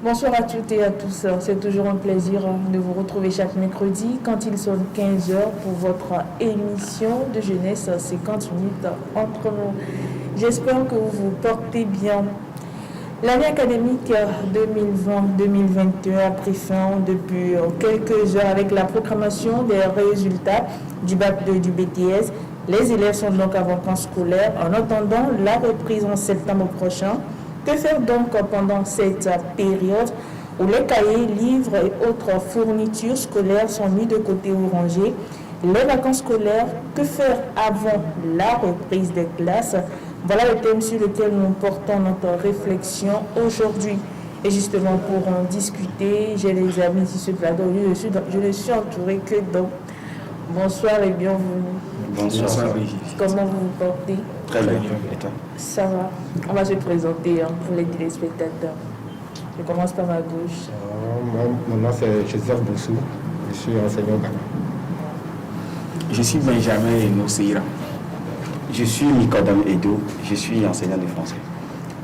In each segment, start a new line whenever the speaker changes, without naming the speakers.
Bonsoir à toutes et à tous. C'est toujours un plaisir de vous retrouver chaque mercredi quand il sonne 15 heures pour votre émission de jeunesse 50 minutes entre nous. J'espère que vous vous portez bien. L'année académique 2020-2021 a pris fin depuis quelques heures avec la proclamation des résultats du bac 2 du BTS. Les élèves sont donc en vacances scolaires en attendant la reprise en septembre prochain. Que faire donc pendant cette période où les cahiers, livres et autres fournitures scolaires sont mis de côté ou rangés? Les vacances scolaires, que faire avant la reprise des classes? Voilà le thème sur lequel nous portons notre réflexion aujourd'hui. Et justement, pour en discuter, j'ai les amis sur ce plateau. Je ne suis entourée que donc. Bonsoir et bienvenue.
Bonsoir, Brigitte.
Comment vous vous portez?
Très bien. Et toi?
Ça va. On va se présenter pour les téléspectateurs. Je commence par ma gauche.
Mon nom c'est Joseph Boussou. Je suis enseignant au Ghana.
Je suis Benjamin Enoseira. Je suis Nicodème Edo. Je suis enseignant de français.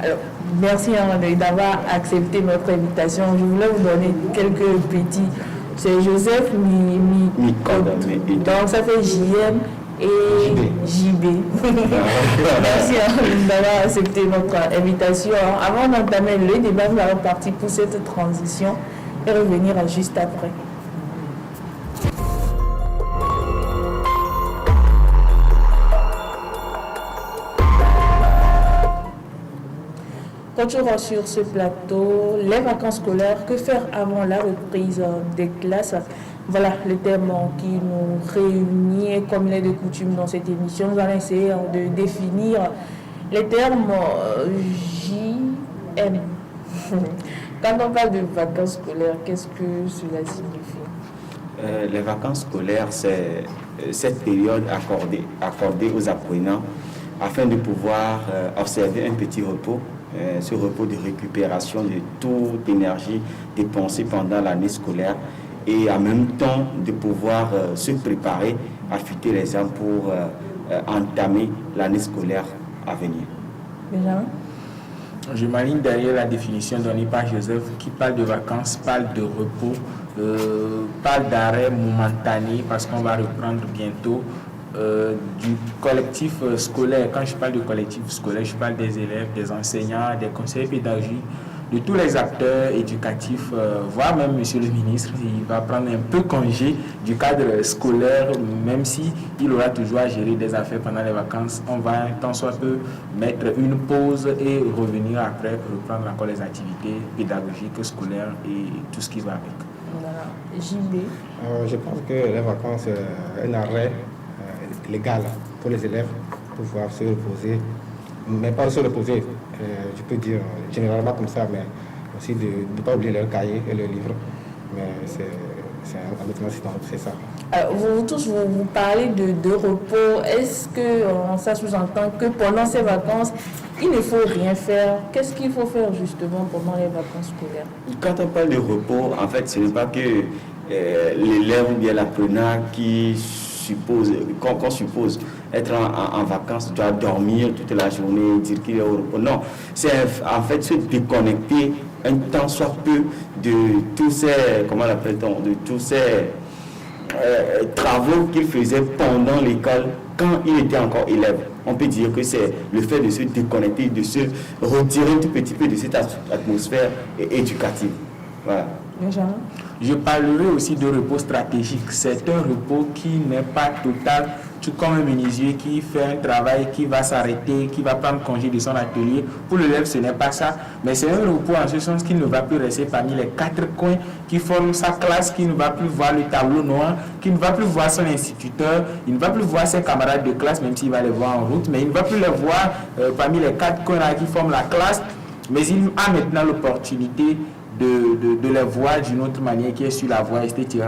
Alors, merci d'avoir accepté notre invitation. Je voulais vous donner quelques petits. C'est Joseph
Nicodème Edo.
Donc ça fait JM et JB. Merci d'avoir accepté notre invitation. Avant d'entamer le débat, nous allons partir pour cette transition et revenir juste après. Toujours sur ce plateau, les vacances scolaires, que faire avant la reprise des classes? Voilà le thème qui nous réunit comme il est de coutume dans cette émission. Nous allons essayer de définir les termes JM. Quand on parle de vacances scolaires, qu'est-ce que cela signifie?
Les vacances scolaires, c'est cette période accordée aux apprenants afin de pouvoir observer un petit repos. Ce repos de récupération de toute énergie dépensée pendant l'année scolaire et en même temps de pouvoir se préparer, affûter les âmes pour entamer l'année scolaire à venir.
Benjamin?
Je m'aligne derrière la définition donnée par Joseph qui parle de vacances, parle de repos, parle d'arrêt momentané parce qu'on va reprendre bientôt. Du collectif scolaire. Quand je parle de collectif scolaire, je parle des élèves, des enseignants, des conseillers pédagogiques, de tous les acteurs éducatifs, voire même monsieur le ministre, il va prendre un peu congé du cadre scolaire, même si il aura toujours à gérer des affaires pendant les vacances. On va tant soit peu mettre une pause et revenir après, reprendre encore les activités pédagogiques, scolaires et tout ce qui va avec.
Voilà. JB.
Je pense que les vacances, un arrêt légal pour les élèves pour pouvoir se reposer, mais pas se reposer, je peux dire généralement comme ça, mais aussi de ne pas oublier leurs cahiers et leurs livres. Mais c'est ça.
Alors, vous tous, vous parlez de repos. Est-ce que ça sous-entend que pendant ces vacances, il ne faut rien faire? Qu'est-ce qu'il faut faire justement pendant les vacances scolaires?
Quand on parle de repos, en fait, ce n'est pas que l'élève ou bien l'apprenant qu'on suppose être en vacances, doit dormir toute la journée, dire qu'il est au repos. Non, c'est en fait se déconnecter un temps soit peu de tous ces, comment l'appelle-t-on, de tous ces travaux qu'il faisait pendant l'école quand il était encore élève. On peut dire que c'est le fait de se déconnecter, de se retirer un tout petit peu de cette atmosphère éducative. Voilà.
Benjamin?
Je parlerai aussi de repos stratégique. C'est un repos qui n'est pas total, tout comme un menuisier qui fait un travail, qui va s'arrêter, qui va prendre congé de son atelier. Pour l'élève, ce n'est pas ça, mais c'est un repos en ce sens qu'il ne va plus rester parmi les quatre coins qui forment sa classe, qui ne va plus voir le tableau noir, qui ne va plus voir son instituteur, il ne va plus voir ses camarades de classe, même s'il va les voir en route, mais il ne va plus les voir parmi les quatre coins qui forment la classe, mais il a maintenant l'opportunité de les voir d'une autre manière qui est sur la voie, etc.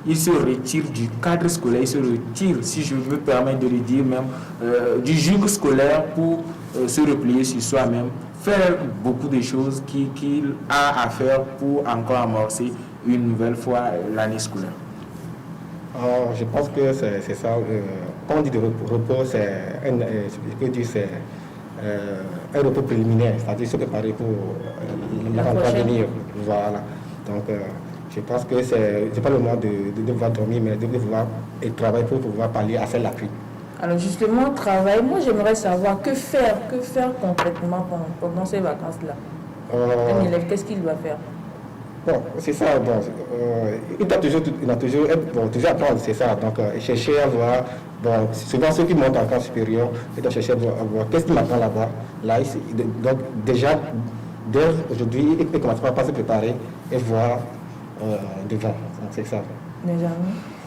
Il se retire du cadre scolaire, il se retire, si je me permets de le dire même, du joug scolaire pour se replier sur soi-même, faire beaucoup de choses qu'il a à faire pour encore amorcer une nouvelle fois l'année scolaire.
Je pense que c'est ça. Quand on dit de repos, je peux dire c'est un repos préliminaire, c'est-à-dire se préparer pour la rentrée à venir. Voilà. Donc, je pense que c'est pas le moment de devoir dormir, mais de devoir travailler pour pouvoir pallier à faire l'appui.
Alors justement, travail, moi j'aimerais savoir que faire concrètement pendant ces vacances-là. Un élève, qu'est-ce qu'il doit faire?
Bon, c'est ça. Bon, il doit toujours apprendre, c'est ça. Donc, chercher à voir. Bon, souvent ceux qui montent en classe supérieure, ils doivent chercher à voir qu'est-ce qu'il apprend là-bas. Là, donc, déjà, dès aujourd'hui, il commence par se préparer et voir devant. Donc, c'est ça.
Déjà,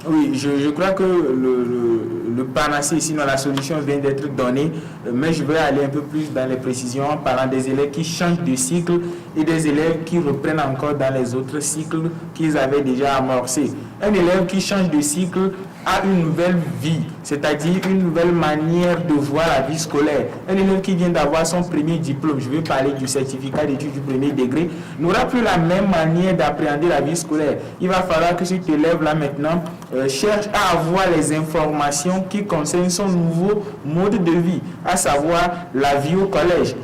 oui, je crois que le panacée, sinon la solution vient d'être donnée, mais je vais aller un peu plus dans les précisions en parlant des élèves qui changent de cycle et des élèves qui reprennent encore dans les autres cycles qu'ils avaient déjà amorcés. Un élève qui change de cycle a une nouvelle vie, c'est-à-dire une nouvelle manière de voir la vie scolaire. Un élève qui vient d'avoir son premier diplôme, je vais parler du certificat d'études du premier degré, n'aura plus la même manière d'appréhender la vie scolaire. Il va falloir que cet élève-là maintenant cherche à avoir les informations qui concernent son nouveau mode de vie, à savoir la vie au collège.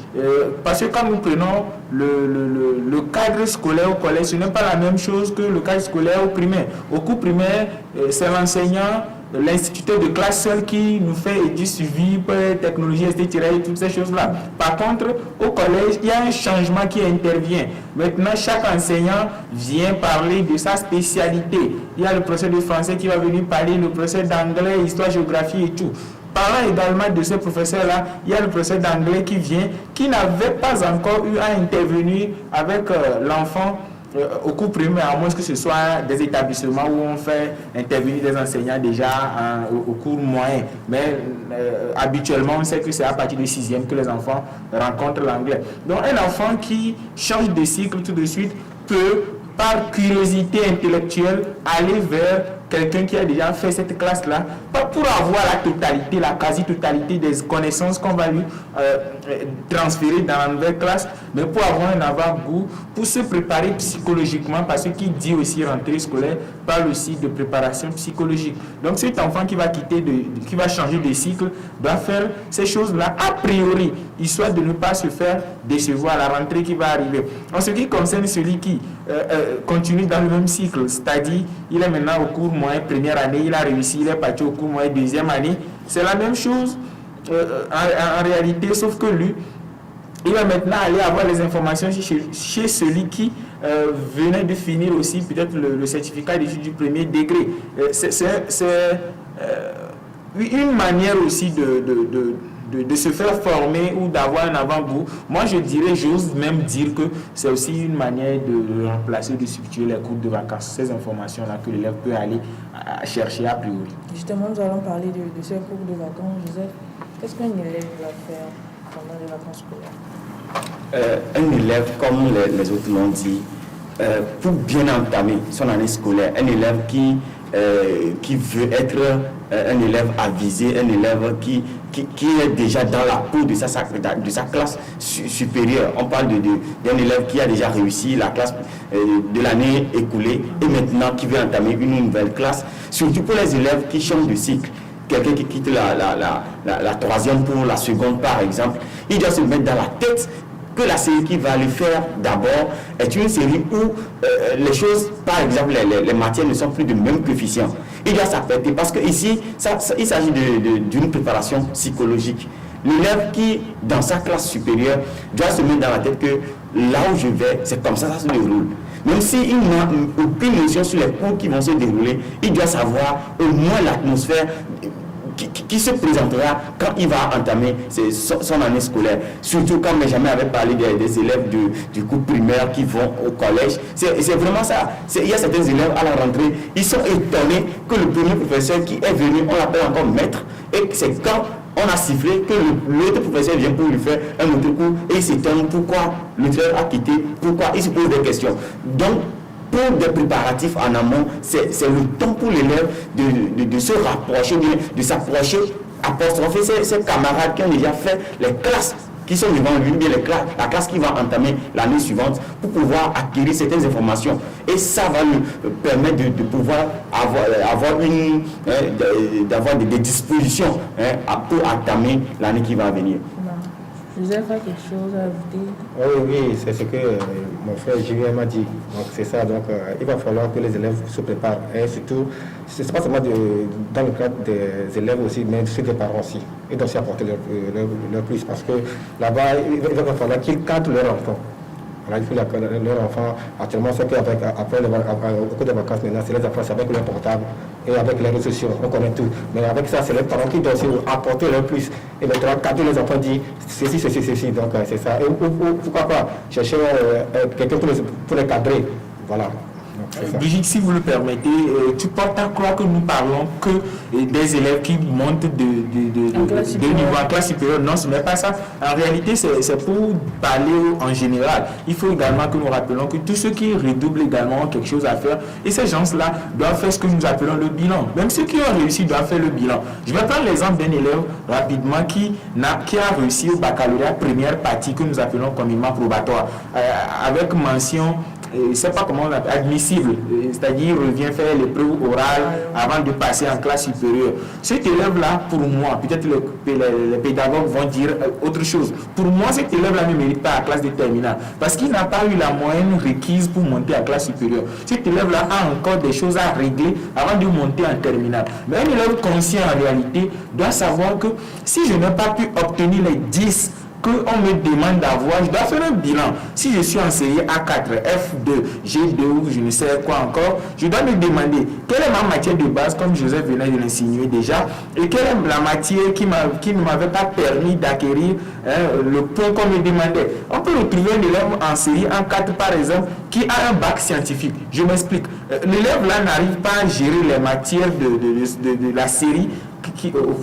Parce que quand nous prenons le cadre scolaire au collège, ce n'est pas la même chose que le cadre scolaire au primaire. Au cours primaire, c'est l'enseignant, l'instituteur de classe seul qui nous fait du suivi, technologie, etc. et toutes ces choses-là. Par contre, au collège, il y a un changement qui intervient. Maintenant, chaque enseignant vient parler de sa spécialité. Il y a le professeur de français qui va venir parler, le professeur d'anglais, histoire, géographie et tout. Parlant également de ce professeur-là, il y a le professeur d'anglais qui vient, qui n'avait pas encore eu à intervenir avec l'enfant au cours primaire, à moins que ce soit des établissements où on fait intervenir des enseignants déjà au cours moyen. Mais habituellement, on sait que c'est à partir du 6e que les enfants rencontrent l'anglais. Donc un enfant qui change de cycle tout de suite peut, par curiosité intellectuelle, aller vers quelqu'un qui a déjà fait cette classe-là, pas pour avoir la totalité, la quasi-totalité des connaissances qu'on va lui transférer dans la nouvelle classe, mais pour avoir un avant-goût, pour se préparer psychologiquement, parce que qui dit aussi rentrée scolaire, parle aussi de préparation psychologique. Donc cet enfant qui va qui va changer de cycle, doit faire ces choses-là a priori, histoire de ne pas se faire décevoir à la rentrée qui va arriver. En ce qui concerne celui qui continue dans le même cycle, c'est-à-dire il est maintenant au cours moyen première année, il a réussi, il est parti au cours moyen deuxième année, c'est la même chose en réalité, sauf que lui, il va maintenant aller avoir les informations chez celui qui venait de finir aussi peut-être le certificat d'études du premier degré. C'est une manière aussi de se faire former ou d'avoir un avant-goût. Moi, j'ose même dire que c'est aussi une manière de remplacer, de substituer les cours de vacances, ces informations-là que l'élève peut aller chercher a priori.
Justement, nous allons parler de ces cours de vacances. Joseph, qu'est-ce qu'un élève va faire pendant les vacances scolaires?
Un élève, comme les autres l'ont dit, pour bien entamer son année scolaire, un élève qui veut être un élève avisé, un élève qui est déjà dans la peau de sa classe supérieure. On parle d'un élève qui a déjà réussi la classe de l'année écoulée et maintenant qui veut entamer une nouvelle classe, surtout pour les élèves qui changent de cycle. Quelqu'un qui quitte la troisième pour la seconde, par exemple, il doit se mettre dans la tête que la série qu'il va aller faire d'abord est une série où les choses, par exemple, les matières ne sont plus de même coefficient. Il doit s'apprêter parce qu'ici, il s'agit d'une préparation psychologique. L'élève qui, dans sa classe supérieure, doit se mettre dans la tête que là où je vais, c'est comme ça se déroule. Même s'il n'a aucune notion sur les cours qui vont se dérouler, il doit savoir au moins l'atmosphère qui se présentera quand il va entamer son année scolaire. Surtout quand Benjamin avait parlé des élèves du cours primaire qui vont au collège. C'est vraiment ça. Il y a certains élèves à la rentrée, ils sont étonnés que le premier professeur qui est venu, on l'appelle encore maître, et c'est quand on a sifflé que l'autre professeur vient pour lui faire un autre cours et il s'étonne pourquoi l'autre a quitté, pourquoi il se pose des questions. Donc, pour des préparatifs en amont, c'est le temps pour l'élève de se rapprocher, de s'approcher, apostropher ses camarades qui ont déjà fait les classes qui sont devant lui, bien la classe qui va entamer l'année suivante pour pouvoir acquérir certaines informations. Et ça va lui permettre de pouvoir avoir des dispositions pour entamer l'année qui va venir.
Joseph a quelque chose à ajouter?
Oui, c'est ce que mon frère Julien m'a dit. Donc c'est ça, donc il va falloir que les élèves se préparent. Et surtout, ce n'est pas seulement dans le cadre des élèves aussi, mais ceux des parents aussi. Ils doivent aussi apporter leur plus parce que là-bas, il va falloir qu'ils cadrent leurs enfants. Voilà, il faut leurs enfants, actuellement, c'est qu'après au cours des vacances maintenant, c'est les enfants, c'est avec leur portable et avec les réseaux sociaux, on connaît tout. Mais avec ça, c'est les parents qui doivent aussi apporter leur plus. Et maintenant, quand les enfants disent ceci, donc c'est ça. Et pourquoi pas chercher quelqu'un pour les cadrer. Voilà.
Brigitte, si vous le permettez, tu portes à croire que nous parlons que des élèves qui montent de niveau en classe supérieure. Non, ce n'est pas ça. En réalité, c'est pour parler en général. Il faut également que nous rappelons que tous ceux qui redoublent également ont quelque chose à faire. Et ces gens-là doivent faire ce que nous appelons le bilan. Même ceux qui ont réussi doivent faire le bilan. Je vais prendre l'exemple d'un élève rapidement qui a réussi au baccalauréat première partie que nous appelons communément probatoire, avec mention je ne sais pas comment on l'appelle, admissible, c'est-à-dire il revient faire l'épreuve orale avant de passer en classe supérieure. Cet élève-là, pour moi, peut-être les pédagogues vont dire autre chose. Pour moi, cet élève-là ne mérite pas la classe de terminale parce qu'il n'a pas eu la moyenne requise pour monter en classe supérieure. Cet élève-là a encore des choses à régler avant de monter en terminale. Mais un élève conscient en réalité doit savoir que si je n'ai pas pu obtenir les 10 qu'on me demande d'avoir, je dois faire un bilan. Si je suis en série A4, F2, G2 ou je ne sais quoi encore, je dois me demander quelle est ma matière de base, comme Joseph venait de l'insinuer déjà, et quelle est la matière qui ne m'avait pas permis d'acquérir le point qu'on me demandait. On peut retrouver un élève en série A4 par exemple qui a un bac scientifique. Je m'explique. L'élève là n'arrive pas à gérer les matières de la série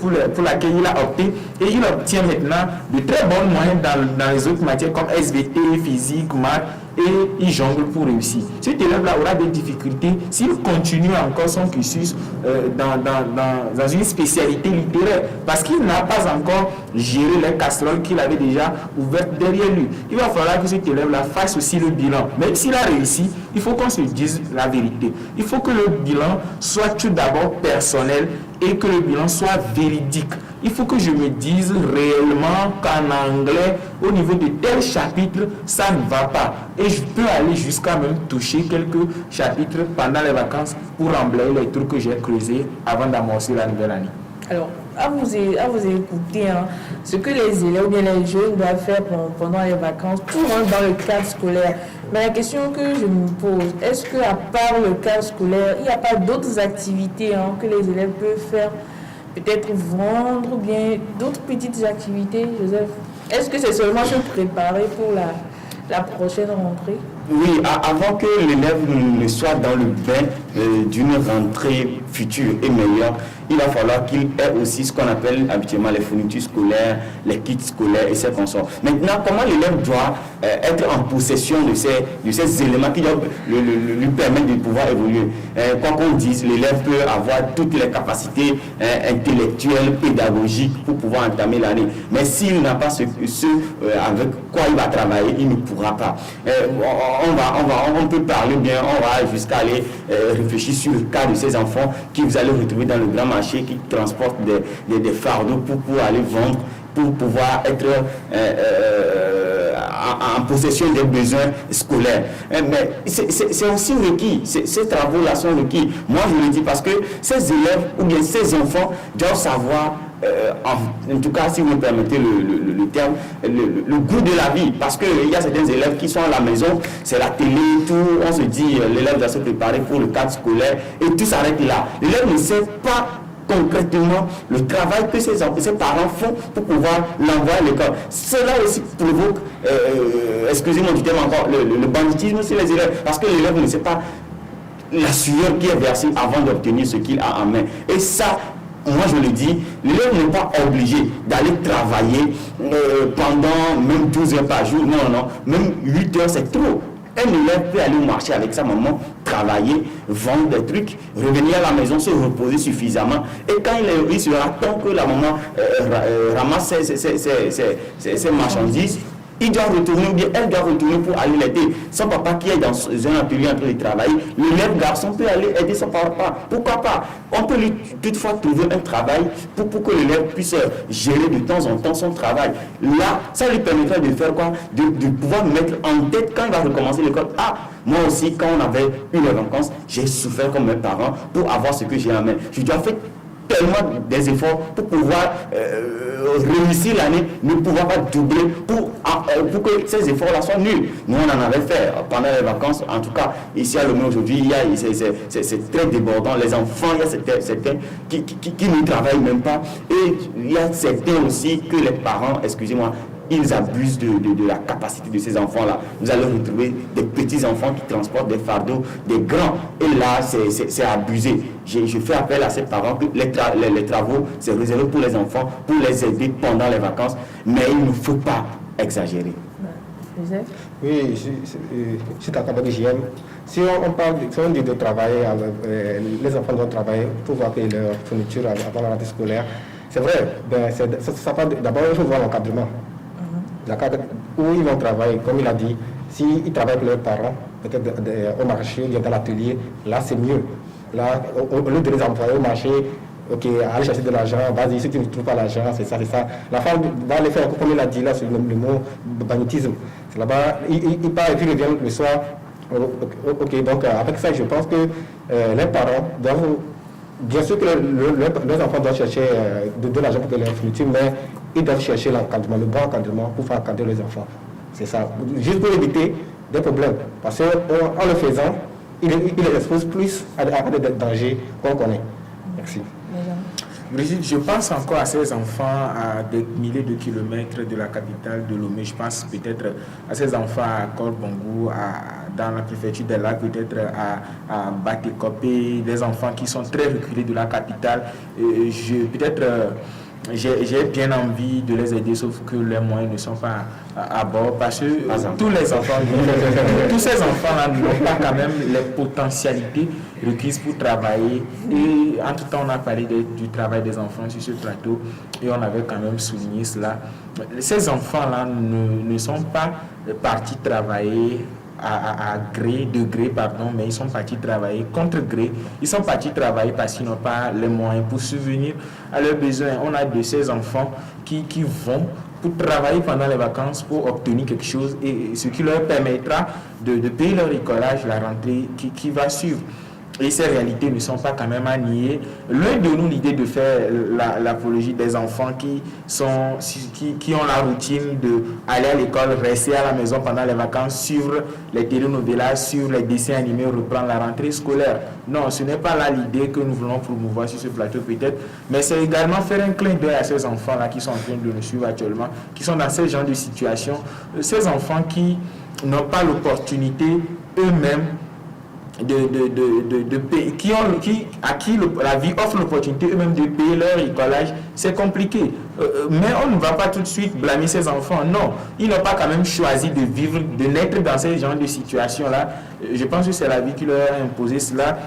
pour laquelle il a opté et il obtient maintenant de très bonnes moyennes dans les autres matières comme SVT, physique, maths et il jongle pour réussir. Cet élève-là aura des difficultés s'il continue encore son cursus dans une spécialité littéraire parce qu'il n'a pas encore géré les casseroles qu'il avait déjà ouvertes derrière lui. Il va falloir que cet élève-là fasse aussi le bilan. Même s'il a réussi, il faut qu'on se dise la vérité. Il faut que le bilan soit tout d'abord personnel et que le bilan soit véridique. Il faut que je me dise réellement qu'en anglais, au niveau de tel chapitre, ça ne va pas. Et je peux aller jusqu'à même toucher quelques chapitres pendant les vacances pour emblayer les trucs que j'ai creusés avant d'amorcer la nouvelle année.
Alors, à vous écouter, ce que les élèves ou bien les jeunes doivent faire pendant les vacances, tout rentre dans le cadre scolaire. Mais la question que je me pose, est-ce qu'à part le cadre scolaire, il n'y a pas d'autres activités que les élèves peuvent faire? Peut-être vendre ou bien d'autres petites activités, Joseph? Est-ce que c'est seulement se préparer pour la prochaine rentrée?
Oui, avant que l'élève ne soit dans le bain d'une rentrée future et meilleure, il va falloir qu'il ait aussi ce qu'on appelle habituellement les fournitures scolaires, les kits scolaires et ces consorts. Maintenant, comment l'élève doit être en possession de ces éléments qui doivent lui permettre de pouvoir évoluer? Quoi qu'on dise, l'élève peut avoir toutes les capacités intellectuelles, pédagogiques pour pouvoir entamer l'année. Mais s'il n'a pas ce avec quoi il va travailler, il ne pourra pas. On peut parler bien, on va jusqu'à aller réfléchir sur le cas de ces enfants qui vous allez retrouver dans le grand marché qui transportent des fardeaux pour aller vendre, pour pouvoir être en possession des besoins scolaires. Mais c'est aussi requis, ces travaux-là sont requis. Moi je le dis parce que ces élèves ou bien ces enfants doivent savoir en tout cas, si vous me permettez le terme, le goût de la vie. Parce qu'il y a certains élèves qui sont à la maison, c'est la télé, tout, on se dit, l'élève doit se préparer pour le cadre scolaire et tout s'arrête là. L'élève ne sait pas concrètement le travail que ses parents font pour pouvoir l'envoyer à l'école. Cela aussi provoque, excusez-moi du terme encore, le banditisme sur les élèves. Parce que l'élève ne sait pas la sueur qui est versée avant d'obtenir ce qu'il a en main. Et ça, moi je le dis, l'élève n'est pas obligé d'aller travailler pendant même 12 heures par jour. Non, même 8 heures c'est trop. Un élève peut aller au marché avec sa maman, travailler, vendre des trucs, revenir à la maison, se reposer suffisamment. Et quand il sera temps que la maman ramasse ses marchandises, il doit retourner ou bien elle doit retourner pour aller l'aider. Son papa qui est dans un atelier en train de travailler, l'élève garçon peut aller aider son papa. Pourquoi pas? On peut lui toutefois trouver un travail pour que l'élève puisse gérer de temps en temps son travail. Là, ça lui permettrait de faire quoi? De pouvoir mettre en tête quand il va recommencer l'école. Ah, moi aussi, quand on avait eu les vacances, j'ai souffert comme mes parents pour avoir ce que j'ai en main. Je dois faire tellement des efforts pour pouvoir réussir l'année, ne pouvoir pas doubler pour que ces efforts-là soient nuls. Nous, on en avait fait pendant les vacances. En tout cas, ici à Lomé aujourd'hui, c'est très débordant. Les enfants, il y a certains qui ne travaillent même pas. Et il y a certains aussi que les parents, excusez-moi, ils abusent de la capacité de ces enfants-là. Vous allez retrouver des petits-enfants qui transportent des fardeaux, des grands. Et là, c'est abusé. Je fais appel à ces parents que les travaux, c'est réservé pour les enfants, pour les aider pendant les vacances. Mais il ne faut pas exagérer.
Oui, je suis d'accord avec JM. Si on dit de travailler, les enfants doivent travailler pour voir leur fourniture avant la rentrée scolaire. C'est vrai, d'abord il faut voir l'encadrement. Où ils vont travailler, comme il a dit, s'ils travaillent avec leurs parents, peut-être au marché, ou dans l'atelier, là c'est mieux. Là, au lieu de les envoyer au marché, ok, aller chercher de l'argent, vas-y, si tu ne trouves pas l'argent, c'est ça. La femme va les faire, comme il a dit là, sur le mot banditisme. C'est là-bas, il part et puis il revient le soir. Ok, donc avec ça, je pense que les parents doivent, bien sûr que leurs enfants doivent chercher de l'argent pour leur fourniture, mais ils doivent chercher l'encadrement, le bon encadrement pour faire encadrer les enfants. C'est ça. Juste pour éviter des problèmes. Parce qu'en le faisant, il les expose plus à des dangers qu'on connaît. Merci.
Brigitte, je pense encore à ces enfants à des milliers de kilomètres de la capitale de Lomé. Je pense peut-être à ces enfants à Kolbongou, dans la préfecture des Lacs, peut-être à Batekopé, des enfants qui sont très reculés de la capitale. J'ai bien envie de les aider, sauf que les moyens ne sont pas à bord, parce que tous ces enfants-là n'ont pas quand même les potentialités requises pour travailler. Et entre-temps, on a parlé du travail des enfants sur ce plateau et on avait quand même souligné cela. Ces enfants-là ne sont pas partis travailler à gré, mais ils sont partis travailler contre gré. Ils sont partis travailler parce qu'ils n'ont pas les moyens pour subvenir à leurs besoins. On a de ces enfants qui vont pour travailler pendant les vacances pour obtenir quelque chose, et ce qui leur permettra de payer leur écolage, la rentrée qui va suivre. Et ces réalités ne sont pas quand même à nier. Loin de nous l'idée de faire l'apologie des enfants qui ont la routine d'aller à l'école, rester à la maison pendant les vacances, suivre les telenovelas, suivre les dessins animés, reprendre la rentrée scolaire. Non, ce n'est pas là l'idée que nous voulons promouvoir sur ce plateau peut-être, mais c'est également faire un clin d'œil à ces enfants-là qui sont en train de nous suivre actuellement, qui sont dans ce genre de situation. Ces enfants qui n'ont pas l'opportunité eux-mêmes de payer, à qui la vie offre l'opportunité eux-mêmes de payer leur écolage, c'est compliqué. Mais on ne va pas tout de suite blâmer ces enfants. Non, ils n'ont pas quand même choisi de vivre, de naître dans ces genres de situations-là. Je pense que c'est la vie qui leur a imposé cela.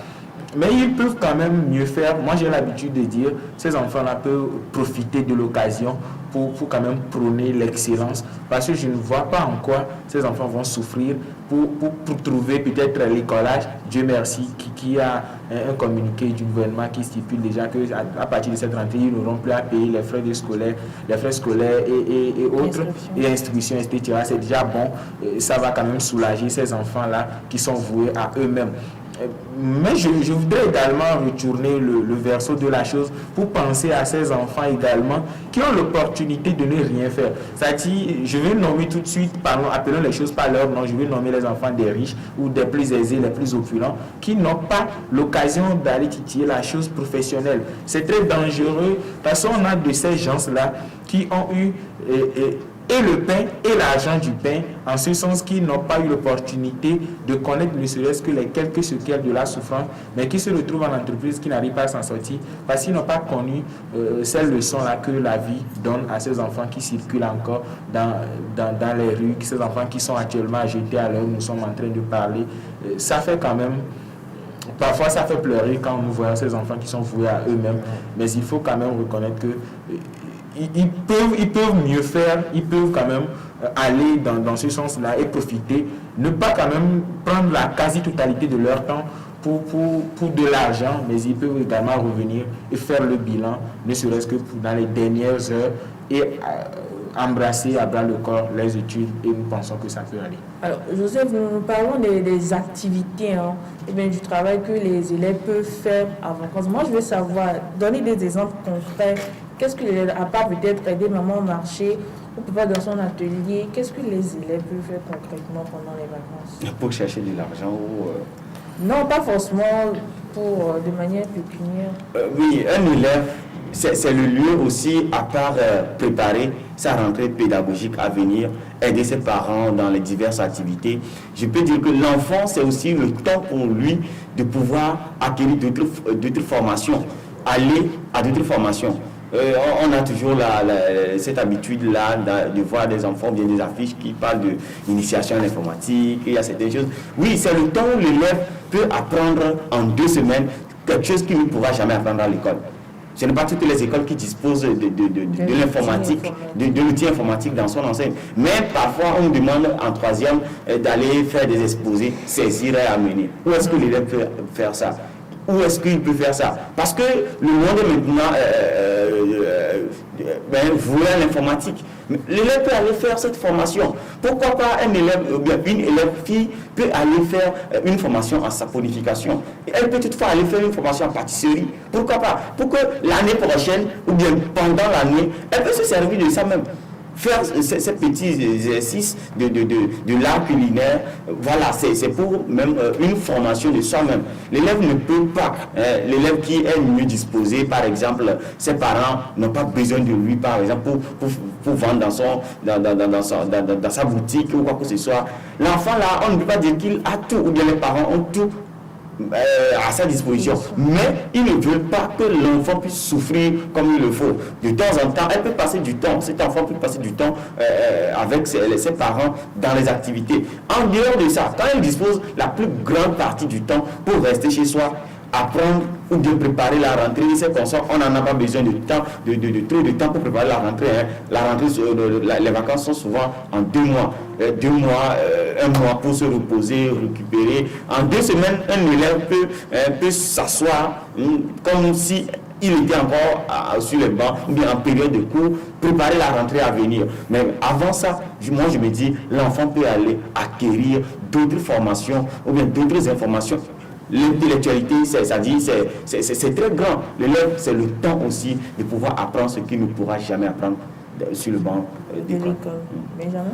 Mais ils peuvent quand même mieux faire. Moi, j'ai l'habitude de dire, ces enfants-là peuvent profiter de l'occasion pour quand même prôner l'excellence. Parce que je ne vois pas en quoi ces enfants vont souffrir pour trouver peut-être l'écolage. Dieu merci, qui a un communiqué du gouvernement qui stipule déjà qu'à partir de cette rentrée, ils n'auront plus à payer les frais scolaires et autres, et instructions, etc. C'est déjà bon. Ça va quand même soulager ces enfants-là qui sont voués à eux-mêmes. Mais je voudrais également retourner le verso de la chose pour penser à ces enfants également qui ont l'opportunité de ne rien faire. C'est-à-dire, je vais nommer tout de suite, appelons les choses par leur nom, je vais nommer les enfants des riches ou des plus aisés, les plus opulents, qui n'ont pas l'occasion d'aller titiller la chose professionnelle. C'est très dangereux parce qu'on a de ces gens-là qui ont eu et le pain et l'argent du pain, en ce sens qu'ils n'ont pas eu l'opportunité de connaître ne serait-ce que les quelques séquelles de la souffrance, mais qui se retrouvent en entreprise, qui n'arrivent pas à s'en sortir, parce qu'ils n'ont pas connu ces leçons-là que la vie donne à ces enfants qui circulent encore dans les rues, ces enfants qui sont actuellement jetés à l'heure où nous sommes en train de parler. Ça fait quand même... Parfois, ça fait pleurer quand nous voyons ces enfants qui sont voués à eux-mêmes, mais il faut quand même reconnaître que ils peuvent mieux faire, ils peuvent quand même aller dans ce sens-là et profiter, ne pas quand même prendre la quasi-totalité de leur temps pour de l'argent, mais ils peuvent également revenir et faire le bilan, ne serait-ce que dans les dernières heures, et embrasser à bras le corps les études, et nous pensons que ça peut aller.
Alors, Joseph, nous parlons des activités et bien, du travail que les élèves peuvent faire en vacances. Moi, je veux savoir, donner des exemples concrets. Qu'est-ce que l'élève, à part peut-être aider maman au marché ou papa dans son atelier, qu'est-ce que les élèves peuvent faire concrètement pendant les vacances?
Pour chercher de l'argent ou...
Non, pas forcément de manière pécuniaire.
Oui, un élève, c'est le lieu aussi, à part préparer sa rentrée pédagogique à venir, aider ses parents dans les diverses activités. Je peux dire que l'enfant, c'est aussi le temps pour lui de pouvoir acquérir d'autres formations, aller à d'autres formations. On a toujours cette habitude-là de voir des enfants, bien des affiches qui parlent d'initiation à l'informatique, il y a certaines choses. Oui, c'est le temps où l'élève peut apprendre en 2 semaines quelque chose qu'il ne pourra jamais apprendre à l'école. Ce n'est pas toutes les écoles qui disposent de l'informatique, de l'outil informatique dans son enseigne. Mais parfois, on demande en 3e d'aller faire des exposés, saisir et amener. Où est-ce que l'élève peut faire ça? Où est-ce qu'il peut faire ça? Parce que le monde est maintenant voué à l'informatique. L'élève peut aller faire cette formation. Pourquoi pas un élève, une élève fille peut aller faire une formation en saponification. Elle peut toutefois aller faire une formation en pâtisserie. Pourquoi pas? Pour que l'année prochaine, ou bien pendant l'année, elle peut se servir de ça même. Faire ces petits exercices de l'art culinaire, voilà, c'est pour même une formation de soi-même. L'élève ne peut pas, l'élève qui est mieux disposé, par exemple, ses parents n'ont pas besoin de lui, par exemple, pour vendre dans sa boutique ou quoi que ce soit. L'enfant là, on ne peut pas dire qu'il a tout, ou bien les parents ont tout à sa disposition, mais ils ne veulent pas que l'enfant puisse souffrir comme il le faut. De temps en temps, elle peut passer du temps, cet enfant peut passer du temps avec ses parents dans les activités. En dehors de ça, quand elle dispose la plus grande partie du temps pour rester chez soi, apprendre ou bien préparer la rentrée, c'est comme ça, on n'en a pas besoin de temps, trop de temps pour préparer la rentrée. La rentrée, les vacances sont souvent en 2 mois. 2 mois, 1 mois pour se reposer, récupérer. En 2 semaines, un élève peut s'asseoir comme si il était encore sur les bancs ou bien en période de cours, préparer la rentrée à venir. Mais avant ça, moi je me dis, l'enfant peut aller acquérir d'autres formations ou bien d'autres informations. L'intellectualité, c'est très grand. L'élève, c'est le temps aussi de pouvoir apprendre ce qu'il ne pourra jamais apprendre sur le banc d'école.
Benjamin?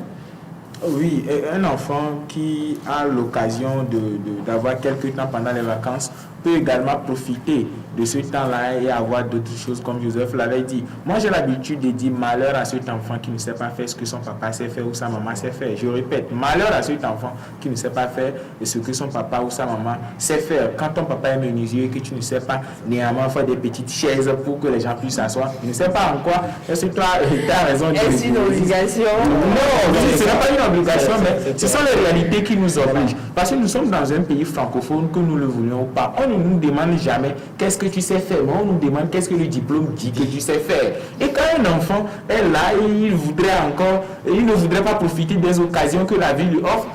Oui, un enfant qui a l'occasion d'avoir quelques temps pendant les vacances peut également profiter de ce temps-là et avoir d'autres choses, comme Joseph l'avait dit. Moi, j'ai l'habitude de dire malheur à cet enfant qui ne sait pas faire ce que son papa sait faire ou sa maman sait faire. Je répète, malheur à cet enfant qui ne sait pas faire ce que son papa ou sa maman sait faire. Quand ton papa est menuisier et que tu ne sais pas néanmoins faire des petites chaises pour que les gens puissent s'asseoir, tu ne sais pas en quoi, est-ce que toi, tu as raison de...
Est-ce une obligation?
Non, ce n'est pas une obligation, mais ce sont les réalités qui nous obligent. Parce que nous sommes dans un pays francophone, que nous le voulions ou pas. On ne nous demande jamais qu'est-ce que tu sais faire, mais on nous demande qu'est-ce que le diplôme dit que tu sais faire. Et quand un enfant est là et il ne voudrait pas profiter des occasions que la vie lui offre,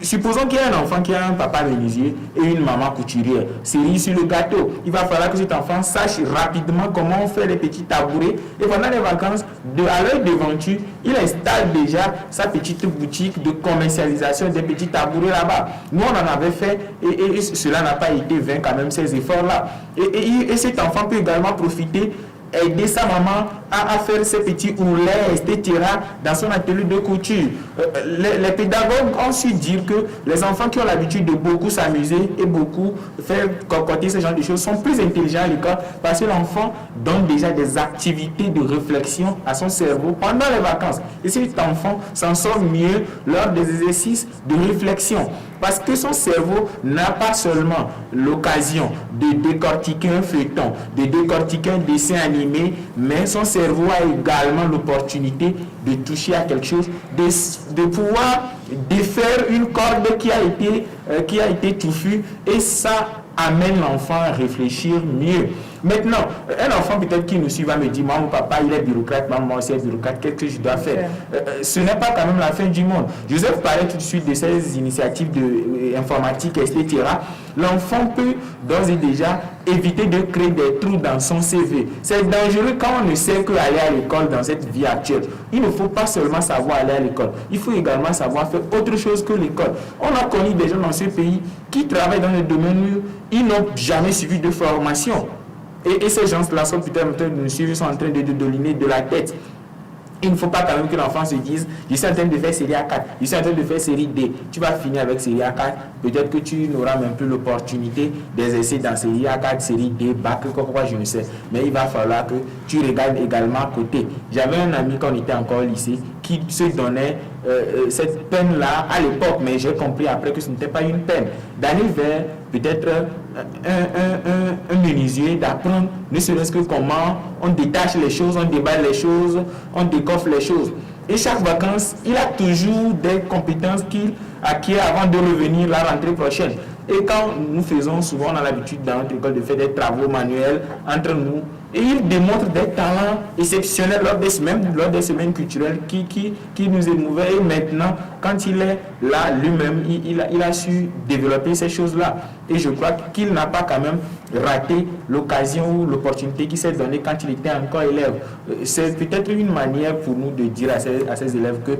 supposons qu'il y a un enfant qui a un papa menuisier et une maman couturière, cerise sur le gâteau. Il va falloir que cet enfant sache rapidement comment on fait les petits tabourets. Et pendant les vacances, à l'œil devant tu, il installe déjà sa petite boutique de commercialisation des petits tabourets là-bas. Nous, on en avait fait et cela n'a pas été vain quand même, ces efforts-là. Et cet enfant peut également profiter, aider sa maman à faire ses petits ourlets, etc. dans son atelier de couture. Les pédagogues ont su dire que les enfants qui ont l'habitude de beaucoup s'amuser et beaucoup faire concocter ce genre de choses sont plus intelligents à l'école parce que l'enfant donne déjà des activités de réflexion à son cerveau pendant les vacances. Et cet enfant s'en sort mieux lors des exercices de réflexion. Parce que son cerveau n'a pas seulement l'occasion de décortiquer un feuilleton, de décortiquer un dessin animé, mais son cerveau a également l'opportunité de toucher à quelque chose, de pouvoir défaire une corde qui a été touffue, et ça amène l'enfant à réfléchir mieux. Maintenant, un enfant peut-être qui nous suit va me dire, moi, mon papa, il est bureaucrate, maman aussi est bureaucrate, qu'est-ce que je dois faire? Ce n'est pas quand même la fin du monde. Joseph parlait tout de suite de ces initiatives informatiques, etc. L'enfant peut d'ores et déjà éviter de créer des trous dans son CV. C'est dangereux quand on ne sait qu'aller à l'école dans cette vie actuelle. Il ne faut pas seulement savoir aller à l'école, il faut également savoir faire autre chose que l'école. On a connu des gens dans ce pays qui travaillent dans le domaine où ils n'ont jamais suivi de formation. Et ces gens-là sont peut-être en train de nous suivre, sont en train de doliner de la tête. Il ne faut pas quand même que l'enfant se dise, je suis en train de faire série A4, je suis en train de faire série D. Tu vas finir avec série A4, peut-être que tu n'auras même plus l'opportunité d'exercer dans série A4, série D, bac, quoi, je ne sais. Mais il va falloir que tu regardes également à côté. J'avais un ami quand on était encore au lycée qui se donnait cette peine-là à l'époque, mais j'ai compris après que ce n'était pas une peine. D'aller vers peut-être un menuisier, d'apprendre ne serait-ce que comment on détache les choses, on déballe les choses, on décoffre les choses. Et chaque vacances, il a toujours des compétences qu'il acquiert avant de revenir la rentrée prochaine. Et quand nous faisons souvent, on a l'habitude dans notre école de faire des travaux manuels entre nous, et il démontre des talents exceptionnels lors des semaines culturelles qui nous émouvaient. Et maintenant, quand il est là lui-même, il a su développer ces choses-là. Et je crois qu'il n'a pas quand même raté l'occasion ou l'opportunité qui s'est donnée quand il était encore élève. C'est peut-être une manière pour nous de dire à ces élèves que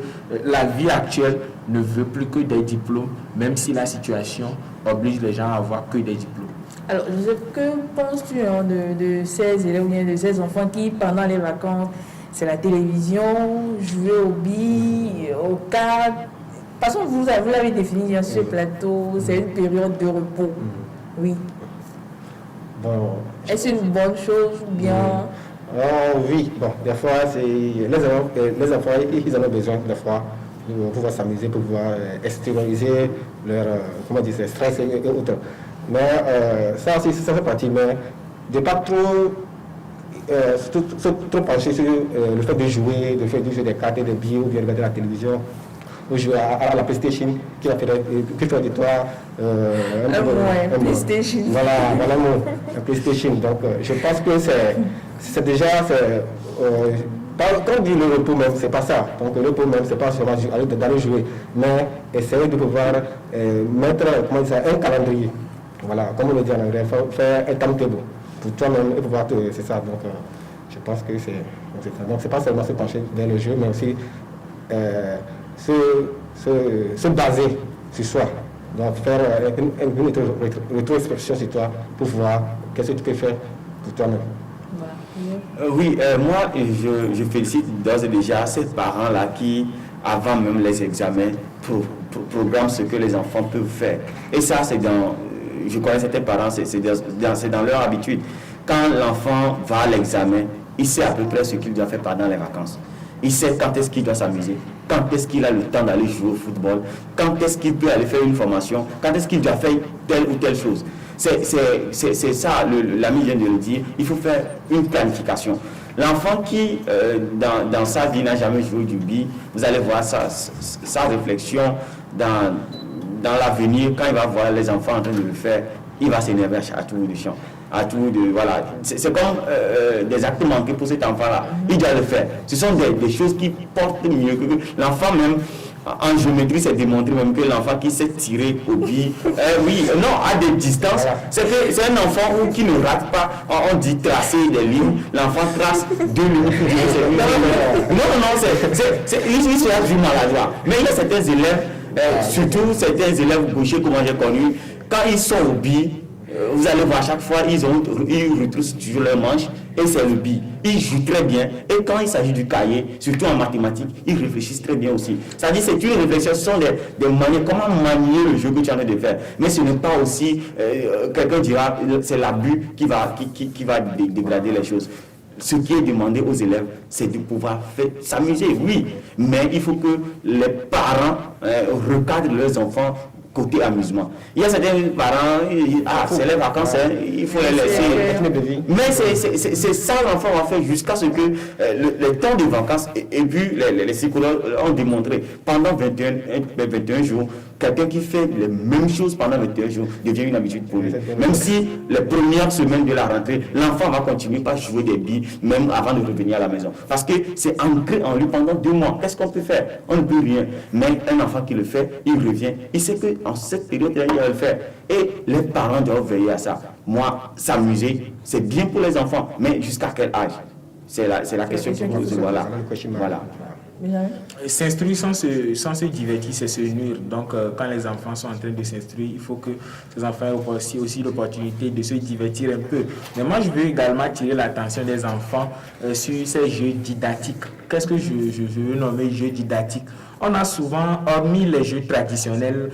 la vie actuelle ne veut plus que des diplômes, même si la situation oblige les gens à avoir que des diplômes.
Alors, Joseph, que penses-tu de ces élèves ou bien de ces enfants qui, pendant les vacances, c'est la télévision, jouer au billes, aux cartes? De toute façon, vous l'avez défini sur ce plateau, c'est une période de repos. Oui.
Bon,
est-ce une bonne chose ou bien...
Oui, bon, des fois, les enfants, ils en ont besoin, des fois, pour pouvoir s'amuser, pour pouvoir extérioriser leur stress et autres. Mais ça aussi, ça fait partie, mais de ne pas trop pencher sur le fait de jouer, des cartes et des billets ou bien regarder la télévision ou jouer à la PlayStation qui va faire de toi
PlayStation.
Voilà la PlayStation. Donc je pense que c'est déjà quand on dit le repos même, c'est pas ça. Donc le repos même, c'est pas seulement d'aller jouer, mais essayer de pouvoir mettre un calendrier. Voilà, comme on le dit en anglais, faire un timetable pour toi-même et pouvoir c'est ça. Donc je pense que c'est ça. Donc c'est pas seulement se pencher vers le jeu, mais aussi se baser sur soi. Donc faire une rétrospection sur toi pour voir qu'est-ce que tu peux faire pour toi-même.
Oui, moi je félicite d'ores et déjà ces parents-là qui, avant même les examens, programment ce que les enfants peuvent faire. Et ça, c'est je connais certains parents, c'est dans leur habitude. Quand l'enfant va à l'examen, il sait à peu près ce qu'il doit faire pendant les vacances. Il sait quand est-ce qu'il doit s'amuser, quand est-ce qu'il a le temps d'aller jouer au football, quand est-ce qu'il peut aller faire une formation, quand est-ce qu'il doit faire telle ou telle chose. C'est ça, l'ami vient de le dire, il faut faire une planification. L'enfant qui, dans sa vie, n'a jamais joué du billes, vous allez voir sa réflexion dans l'avenir, quand il va voir les enfants en train de le faire, il va s'énerver à tout bout de champ. Voilà. C'est comme des actes manqués pour cet enfant-là. Il doit le faire. Ce sont des choses qui portent mieux que l'enfant même. En géométrie, c'est démontré même que l'enfant qui s'est tiré au billes, à des distances, voilà. C'est un enfant qui ne rate pas. On dit tracer des lignes, l'enfant trace 2 minutes. Il se rate du maladroit. Mais il y a certains élèves, surtout certains élèves gauchers, comme j'ai connu, quand ils sont au billes, vous allez voir, à chaque fois, ils retroussent toujours leurs manches et c'est le billes. Ils jouent très bien. Et quand il s'agit du cahier, surtout en mathématiques, ils réfléchissent très bien aussi. C'est-à-dire c'est une réflexion, ce sont des manières, comment manier le jeu que tu es en train de faire. Mais ce n'est pas aussi, quelqu'un dira, c'est l'abus qui va dégrader les choses. Ce qui est demandé aux élèves, c'est de pouvoir s'amuser, oui. Mais il faut que les parents recadrent leurs enfants côté amusement. Il y a certains parents, c'est les vacances, il faut les laisser. Mais c'est ça l'enfant va faire jusqu'à ce que le temps de vacances, et puis les psychologues ont démontré, pendant 21 jours, quelqu'un qui fait les mêmes choses pendant 21 jours devient une habitude pour lui. Même si les premières semaines de la rentrée, l'enfant va continuer par jouer des billes, même avant de revenir à la maison. Parce que c'est ancré en lui pendant 2 mois. Qu'est-ce qu'on peut faire? On ne peut rien. Mais un enfant qui le fait, il revient. Il sait qu'en cette période-là, il va le faire. Et les parents doivent veiller à ça. Moi, s'amuser, c'est bien pour les enfants, mais jusqu'à quel âge? C'est la question qui pose. Voilà.
S'instruire sans se divertir, c'est se nuire. Donc, quand les enfants sont en train de s'instruire, il faut que ces enfants aient aussi l'opportunité de se divertir un peu. Mais moi, je veux également attirer l'attention des enfants sur ces jeux didactiques. Qu'est-ce que je veux nommer jeux didactiques? On a souvent, hormis les jeux traditionnels,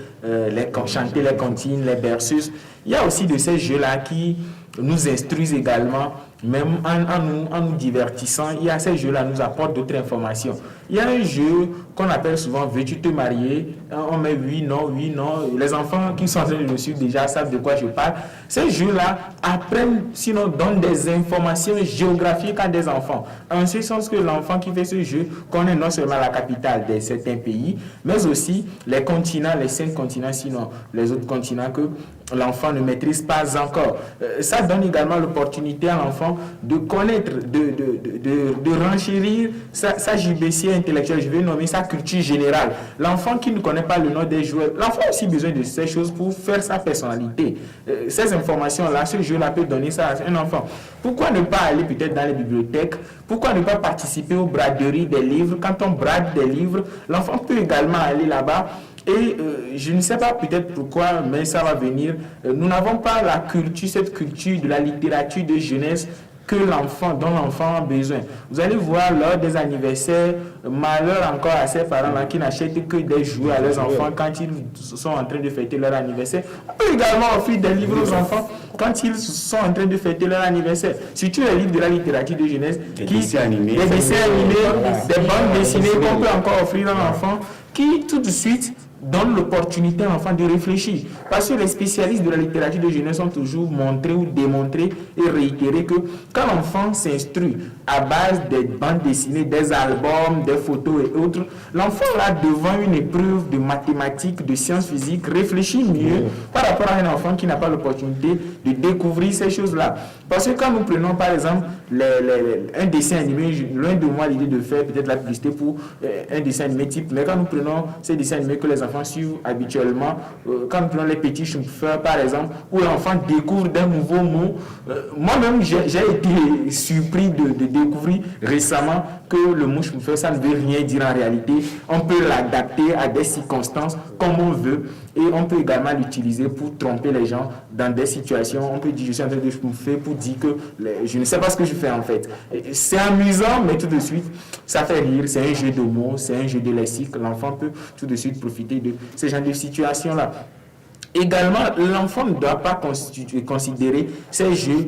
chanter les comptines, les berceuses, il y a aussi de ces jeux-là qui nous instruisent également, même en nous divertissant. Il y a ces jeux-là qui nous apportent d'autres informations. Il y a un jeu qu'on appelle souvent « Veux-tu te marier ?» On met oui, non, oui, non. Les enfants qui sont en train de le suivre déjà savent de quoi je parle. Ces jeux-là apprennent, sinon donnent des informations géographiques à des enfants. En ce sens que l'enfant qui fait ce jeu connaît non seulement la capitale de certains pays, mais aussi les continents, les 5 continents, sinon les autres continents que l'enfant ne maîtrise pas encore. Ça donne également l'opportunité à l'enfant de connaître, de renchérir sa JBC intellectuelle, je vais nommer sa culture générale. L'enfant qui ne connaît pas le nom des joueurs, l'enfant a aussi besoin de ces choses pour faire sa personnalité. Ces informations-là, ce jeu-là peut donner ça à un enfant. Pourquoi ne pas aller peut-être dans les bibliothèques? Pourquoi ne pas participer aux braderies des livres? Quand on brade des livres, l'enfant peut également aller là-bas. Et je ne sais pas peut-être pourquoi, mais ça va venir. Nous n'avons pas la culture, cette culture de la littérature de jeunesse dont l'enfant a besoin. Vous allez voir lors des anniversaires, malheur encore à ces parents-là qui n'achètent que des jouets à leurs enfants quand ils sont en train de fêter leur anniversaire. On peut également offrir des livres aux enfants quand ils sont en train de fêter leur anniversaire. Surtout les livres de la littérature de jeunesse, des dessins animés, des bandes dessinées qu'on peut encore offrir à l'enfant qui tout de suite donne l'opportunité à l'enfant de réfléchir. Parce que les spécialistes de la littérature de jeunesse ont toujours montré ou démontré et réitéré que quand l'enfant s'instruit à base des bandes dessinées, des albums, des photos et autres, l'enfant là devant une épreuve de mathématiques, de sciences physiques, réfléchit mieux par rapport à un enfant qui n'a pas l'opportunité de découvrir ces choses-là. Parce que quand nous prenons par exemple un dessin animé, loin de moi l'idée de faire peut-être la publicité pour un dessin animé type, mais quand nous prenons ces dessins animés que les enfants suivent habituellement, quand nous prenons les petits chauffeurs par exemple, où l'enfant découvre d'un nouveau mot, moi-même j'ai été surpris de découvrir récemment que le mot chauffeur, ça ne veut rien dire en réalité. On peut l'adapter à des circonstances comme on veut et on peut également l'utiliser pour tromper les gens dans des situations. On peut dire je suis en train de chauffer pour dire que je ne sais pas ce que je fais en fait. C'est amusant, mais tout de suite ça fait rire. C'est un jeu de mots, c'est un jeu de lexique. L'enfant peut tout de suite profiter de ces genres de situations-là. Également, l'enfant ne doit pas considérer ces jeux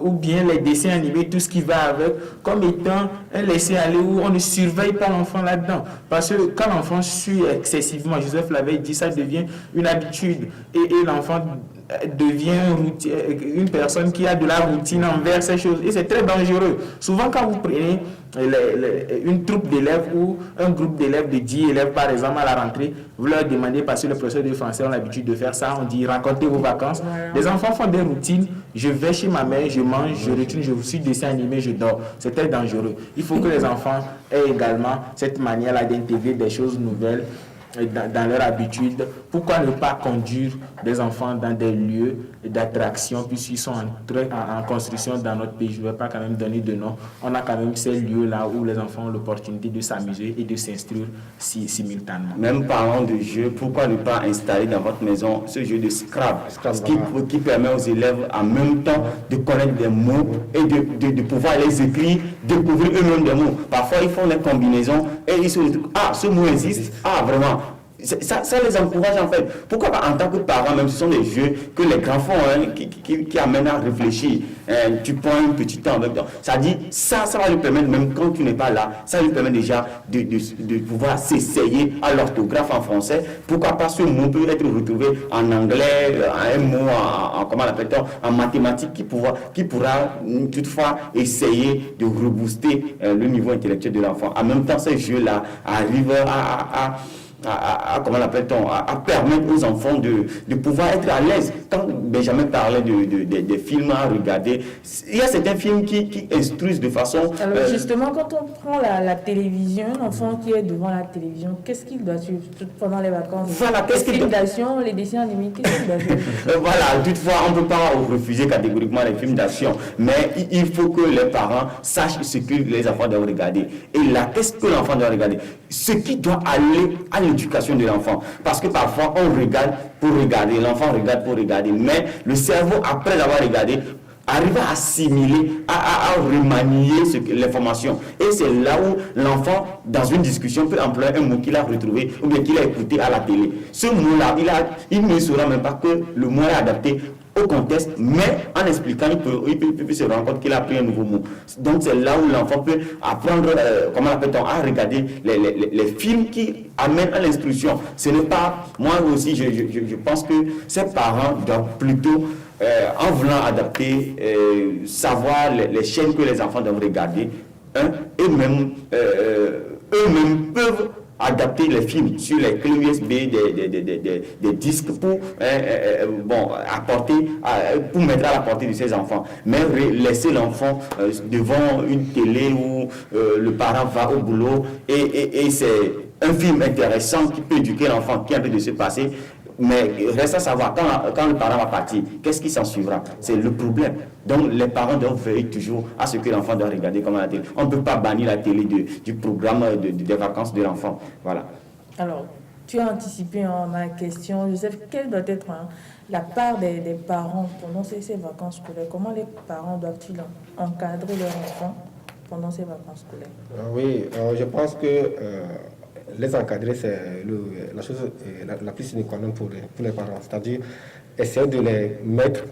ou bien les dessins animés, tout ce qui va avec, comme étant un laisser-aller où on ne surveille pas l'enfant là-dedans. Parce que quand l'enfant suit excessivement, Joseph l'avait dit, ça devient une habitude et l'enfant devient une personne qui a de la routine envers ces choses et c'est très dangereux. Souvent quand vous prenez une troupe d'élèves ou un groupe d'élèves de 10 élèves par exemple à la rentrée, vous leur demandez, parce que les professeurs de français ont l'habitude de faire ça, on dit racontez vos vacances. Les enfants font des routines, je vais chez ma mère, je mange, je retourne, je suis dessin animé, je dors. C'est très dangereux. Il faut que les enfants aient également cette manière-là d'intégrer des choses nouvelles dans leur habitude. Pourquoi ne pas conduire des enfants dans des lieux d'attraction puisqu'ils sont en construction dans notre pays? Je ne vais pas quand même donner de nom. On a quand même ces lieux-là où les enfants ont l'opportunité de s'amuser et de s'instruire simultanément.
Même parlant de jeu, pourquoi ne pas installer dans votre maison ce jeu de Scrabble qui permet aux élèves en même temps de connaître des mots et de pouvoir les écrire, découvrir eux-mêmes des mots. Parfois ils font des combinaisons et ils se disent ah, ce mot existe, ah vraiment. Ça les encourage en fait. Pourquoi pas en tant que parent, même ce sont des jeux que les grands font qui amènent à réfléchir. Tu prends un petit temps avec toi. Ça dit, ça va lui permettre, même quand tu n'es pas là, ça lui permet déjà de pouvoir s'essayer à l'orthographe en français. Pourquoi pas ce mot peut être retrouvé en anglais, un mot comment on appelle ça, en mathématiques qui pourra toutefois essayer de rebooster le niveau intellectuel de l'enfant. En même temps, ces jeux-là arrivent comment l'appelle-t-on, à permettre aux enfants de pouvoir être à l'aise. Quand Benjamin parlait des films à regarder, il y a certains films qui instruisent de façon...
Alors justement, quand on prend la télévision, un enfant qui est devant la télévision, qu'est-ce qu'il doit suivre pendant les vacances?
Voilà, qu'est-ce qu'il doit...
Les films d'action, les dessins animés, qu'est-ce qu'il doit suivre?
Voilà, toutefois, on ne peut pas refuser catégoriquement les films d'action, mais il faut que les parents sachent ce que les enfants doivent regarder. Et là, qu'est-ce que l'enfant doit regarder? Ce qui doit aller à l'éducation de l'enfant. Parce que parfois, on regarde pour regarder, l'enfant regarde pour regarder, mais le cerveau, après avoir regardé, arrive à assimiler, à remanier l'information. Et c'est là où l'enfant, dans une discussion, peut employer un mot qu'il a retrouvé ou bien qu'il a écouté à la télé. Ce mot-là, il ne saura même pas que le mot est adapté au contexte, mais en expliquant, il peut se rendre compte qu'il a pris un nouveau mot. Donc c'est là où l'enfant peut apprendre, comment l'appelle-t-on, à regarder les films qui amènent à l'instruction. Ce n'est pas, moi aussi, je pense que ces parents doivent plutôt, en voulant adapter, savoir les chaînes que les enfants doivent regarder, et même eux-mêmes peuvent adapter les films sur les clés USB des disques pour pour mettre à la portée de ses enfants, mais laisser l'enfant devant une télé où le parent va au boulot et c'est un film intéressant qui peut éduquer l'enfant qui est en train de se passer. Mais reste à savoir, quand le parent va partir, qu'est-ce qui s'en suivra? C'est le problème. Donc les parents doivent veiller toujours à ce que l'enfant doit regarder comme la télé. On ne peut pas bannir la télé du programme des vacances de l'enfant. Voilà.
Alors, tu as anticipé ma question. Joseph, quelle doit être la part des parents pendant ces vacances scolaires? Comment les parents doivent-ils encadrer leurs enfants pendant ces vacances scolaires?
Oui, je pense que... les encadrer, c'est la chose la plus sine qua non pour les parents. C'est-à-dire essayer de les mettre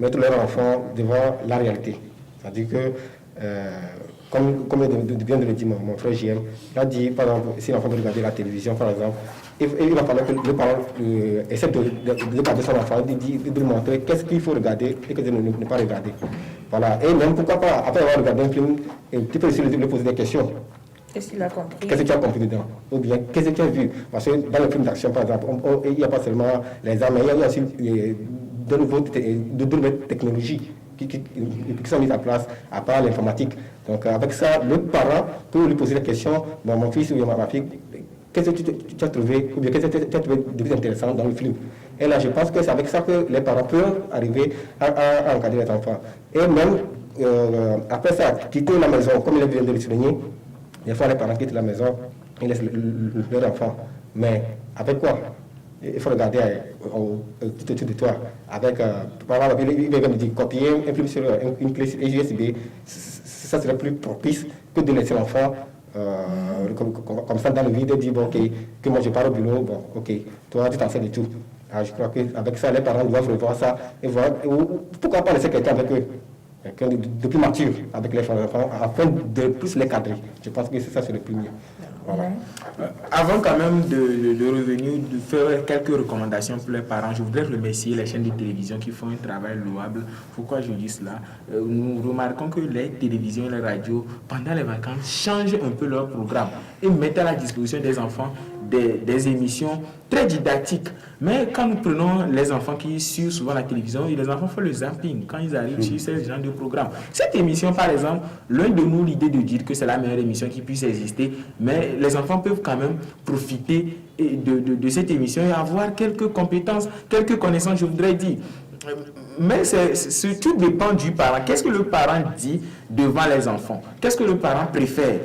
leurs enfants devant la réalité. C'est-à-dire que, comme vient de le dire mon frère JM, il a dit, par exemple, si l'enfant veut regarder la télévision, par exemple, il va falloir que le parent essaie de garder son enfant, de lui montrer qu'est-ce qu'il faut regarder et que de ne pas regarder. Voilà. Et même, pourquoi pas, après avoir regardé un film, tu peux essayer de lui poser des questions.
Qu'est-ce qu'il a compris?
Qu'est-ce que tu as compris dedans? Ou bien, qu'est-ce que tu as vu? Parce que dans le film d'action, par exemple, il n'y a pas seulement les armes, il y a aussi de nouvelles technologies qui sont mises en place, à part l'informatique. Donc, avec ça, le parent peut lui poser la question, mon fils ou ma fille, qu'est-ce que tu as trouvé? Ou bien, qu'est-ce que tu as trouvé de plus intéressant dans le film? Et là, je pense que c'est avec ça que les parents peuvent arriver à encadrer les enfants. Et même, après ça, quitter la maison, comme il vient de le souligner, des fois, les parents quittent la maison, ils laissent leur enfant. Mais avec quoi? Il faut regarder tout au-dessus de toi. Avec, par exemple, il vient de dire copier, imprimer sur une clé USB, ça serait plus propice que de laisser l'enfant comme ça dans le vide et dire, bon, ok, que moi je pars au boulot, bon, ok, toi tu t'en sais de tout. Alors, je crois qu'avec ça, les parents doivent revoir ça et voir, pourquoi pas laisser quelqu'un avec eux? De plus mature avec les enfants afin de plus les cadrer. Je pense que ça, c'est le premier. Voilà.
Avant quand même de revenir, de faire quelques recommandations pour les parents, je voudrais remercier les chaînes de télévision qui font un travail louable. Pourquoi je dis cela? Nous remarquons que les télévisions et les radios, pendant les vacances, changent un peu leur programme et mettent à la disposition des enfants des émissions très didactiques. Mais quand nous prenons les enfants qui suivent souvent la télévision, les enfants font le zapping quand ils arrivent sur ce genre de programme. Cette émission, par exemple, l'un de nous, l'idée de dire que c'est la meilleure émission qui puisse exister, mais les enfants peuvent quand même profiter de cette émission et avoir quelques compétences, quelques connaissances, je voudrais dire. Mais tout dépend du parent. Qu'est-ce que le parent dit devant les enfants? Qu'est-ce que le parent préfère?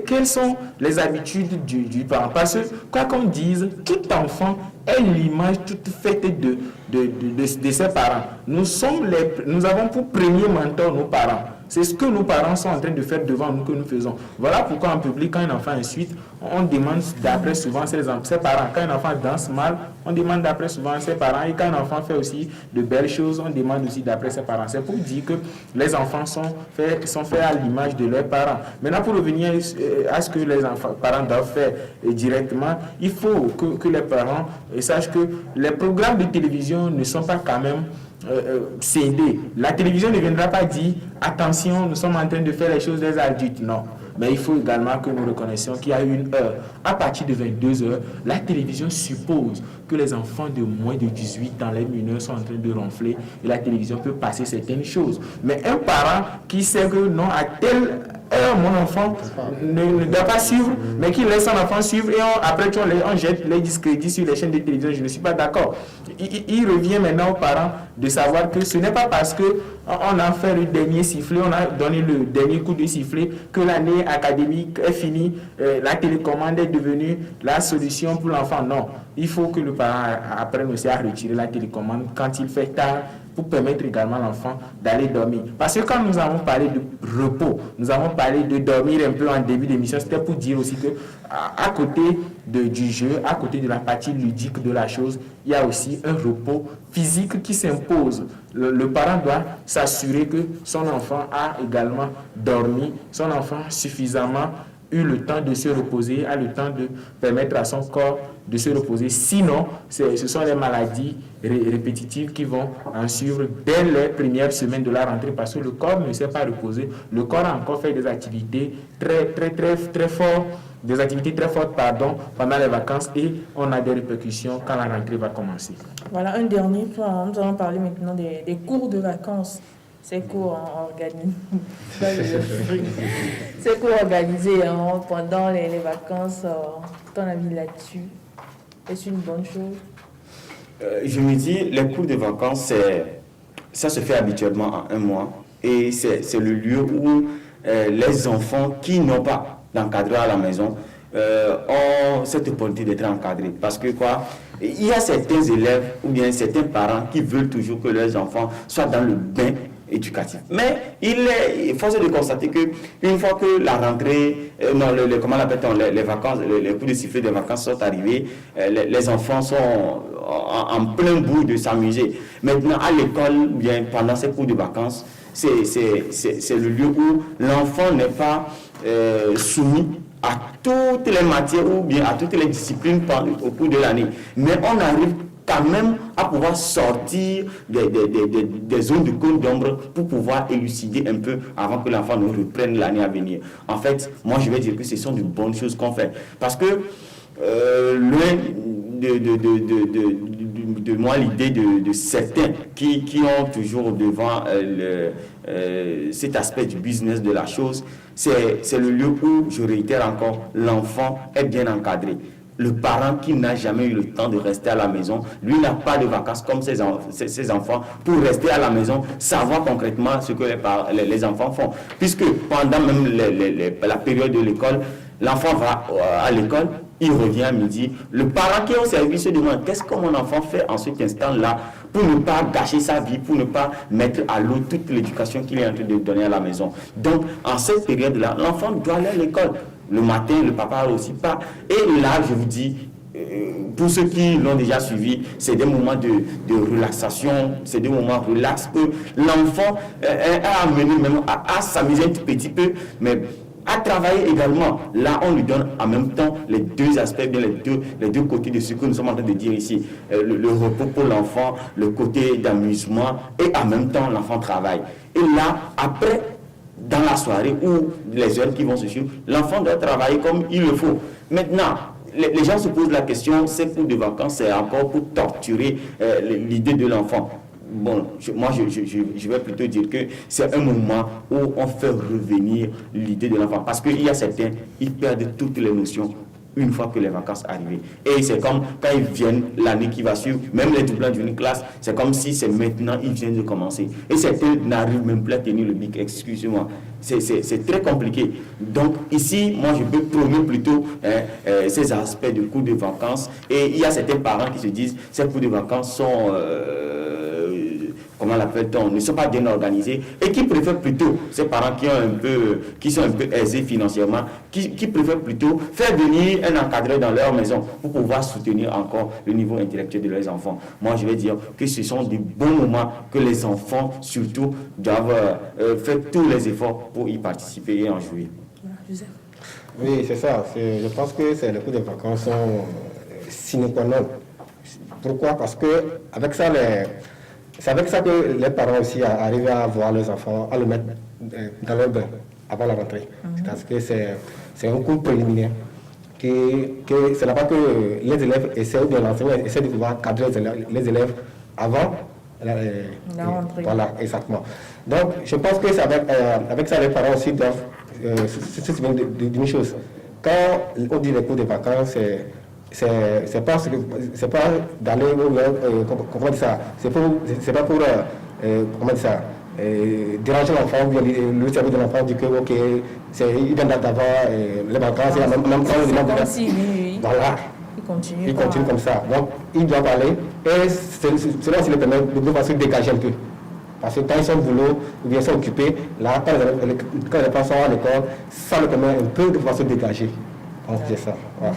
Quelles sont les habitudes du parent? Parce que, quoi qu'on dise, tout enfant est l'image toute faite de ses parents. Nous avons pour premier mentor nos parents. C'est ce que nos parents sont en train de faire devant nous que nous faisons. Voilà pourquoi en public, quand un enfant insulte, on demande d'après souvent ses parents. Quand un enfant danse mal, on demande d'après souvent ses parents. Et quand un enfant fait aussi de belles choses, on demande aussi d'après ses parents. C'est pour dire que les enfants sont faits à l'image de leurs parents. Maintenant, pour revenir à ce que les parents doivent faire directement, il faut que les parents sachent que les programmes de télévision ne sont pas quand même scindés. La télévision ne viendra pas dire attention, nous sommes en train de faire les choses des adultes. Non. Mais il faut également que nous reconnaissions qu'il y a une heure. À partir de 22 heures, la télévision suppose que les enfants de moins de 18 ans, les mineurs, sont en train de ronfler et la télévision peut passer certaines choses. Mais un parent qui sait que non, à telle heure, mon enfant ne doit pas suivre, mais qui laisse son enfant suivre et après on jette les discrédits sur les chaînes de télévision, je ne suis pas d'accord. Il revient maintenant aux parents de savoir que ce n'est pas parce qu'on a fait le dernier sifflet, on a donné le dernier coup de sifflet, que l'année académique est finie, la télécommande est devenue la solution pour l'enfant. Non, il faut que le parent apprenne aussi à retirer la télécommande quand il fait tard, pour permettre également à l'enfant d'aller dormir. Parce que quand nous avons parlé de repos, nous avons parlé de dormir un peu en début d'émission, c'était pour dire aussi que à côté du jeu, à côté de la partie ludique de la chose, il y a aussi un repos physique qui s'impose. Le parent doit s'assurer que son enfant a également dormi, son enfant suffisamment eu le temps de se reposer, a le temps de permettre à son corps de se reposer. Sinon, ce sont les maladies répétitives qui vont en suivre dès les premières semaines de la rentrée parce que le corps ne s'est pas reposé. Le corps a encore fait des activités très fortes pendant les vacances et on a des répercussions quand la rentrée va commencer.
Voilà un dernier point. Nous allons parler maintenant des cours de vacances. Ces cours organisés pendant les vacances, ton avis là-dessus, est-ce une bonne chose?
Je me dis, les cours de vacances, ça se fait habituellement en un mois et c'est le lieu où les enfants qui n'ont pas d'encadreur à la maison ont cette opportunité d'être encadrés. Parce que il y a certains élèves ou bien certains parents qui veulent toujours que leurs enfants soient dans le bain éducatif. Mais il est force de constater que une fois que la rentrée, les vacances, les coups de sifflet des vacances sont arrivés, les enfants sont en plein bout de s'amuser. Maintenant, à l'école, bien pendant ces cours de vacances, c'est le lieu où l'enfant n'est pas soumis à toutes les matières ou bien à toutes les disciplines au cours de l'année. Mais on arrive quand même à pouvoir sortir des zones de cône d'ombre pour pouvoir élucider un peu avant que l'enfant ne reprenne l'année à venir. En fait, moi je vais dire que ce sont de bonnes choses qu'on fait. Parce que loin de moi l'idée de certains qui ont toujours devant cet aspect du business de la chose, c'est le lieu où, je réitère encore, l'enfant est bien encadré. Le parent qui n'a jamais eu le temps de rester à la maison, lui n'a pas de vacances comme ses enfants pour rester à la maison, savoir concrètement ce que les enfants font. Puisque pendant même la période de l'école, l'enfant va à l'école, il revient à midi. Le parent qui est au service se demande qu'est-ce que mon enfant fait en cet instant-là pour ne pas gâcher sa vie, pour ne pas mettre à l'eau toute l'éducation qu'il est en train de donner à la maison. Donc, en cette période-là, l'enfant doit aller à l'école. Le matin, le papa aussi pas. Et là, je vous dis, pour ceux qui l'ont déjà suivi, c'est des moments de relaxation, c'est des moments relax que l'enfant a amené même à s'amuser un petit peu, mais à travailler également. Là, on lui donne en même temps les deux aspects, les deux côtés de ce que nous sommes en train de dire ici. Le repos pour l'enfant, le côté d'amusement, et en même temps, l'enfant travaille. Et là, après, dans la soirée ou les heures qui vont se suivre, l'enfant doit travailler comme il le faut. Maintenant, les gens se posent la question, ces cours de vacances, c'est encore pour torturer l'idée de l'enfant. Bon, moi, je vais plutôt dire que c'est un moment où on fait revenir l'idée de l'enfant. Parce qu'il y a certains, ils perdent toutes les notions une fois que les vacances arrivent. Et c'est comme quand ils viennent l'année qui va suivre, même les doublants d'une classe, c'est comme si c'est maintenant, ils viennent de commencer. Et certains n'arrivent même plus à tenir le bic, excusez-moi. C'est très compliqué. Donc ici, moi je peux prôner plutôt ces aspects de cours de vacances. Et il y a certains parents qui se disent, ces cours de vacances sont... comment l'appelle-t-on, ne sont pas bien organisés et qui préfèrent plutôt, ces parents qui sont un peu aisés financièrement, qui préfèrent plutôt faire venir un encadreur dans leur maison pour pouvoir soutenir encore le niveau intellectuel de leurs enfants. Moi, je vais dire que ce sont des bons moments que les enfants, surtout, doivent faire tous les efforts pour y participer et en jouir.
Oui, c'est ça. Je pense que les cours de vacances sont sine qua non. Pourquoi? Parce que c'est avec ça que les parents aussi arrivent à voir leurs enfants, à le mettre dans leur bain. avant la rentrée. C'est-à-dire que c'est un cours préliminaire. C'est là-bas que les élèves essaient de l'enseignant essaie de pouvoir cadrer les élèves avant la rentrée. Voilà, exactement. Donc, je pense que avec ça, les parents aussi doivent se souvenir d'une chose. Quand on dit les cours de vacances, c'est pas d'aller comment dire ça, c'est pas pour comment dire ça, déranger l'enfant, ou bien le cerveau de l'enfant dit que ok, il vient d'avoir les vacances, et en même temps il demande voilà. Il continue comme ça. Donc, ils doivent aller et cela aussi les permet de pouvoir se dégager un peu. Parce que quand ils sont au boulot ou bien ils sont occupés, là, quand les parents sont à l'école, ça leur permet un peu de pouvoir se dégager. Donc, c'est ça. Voilà.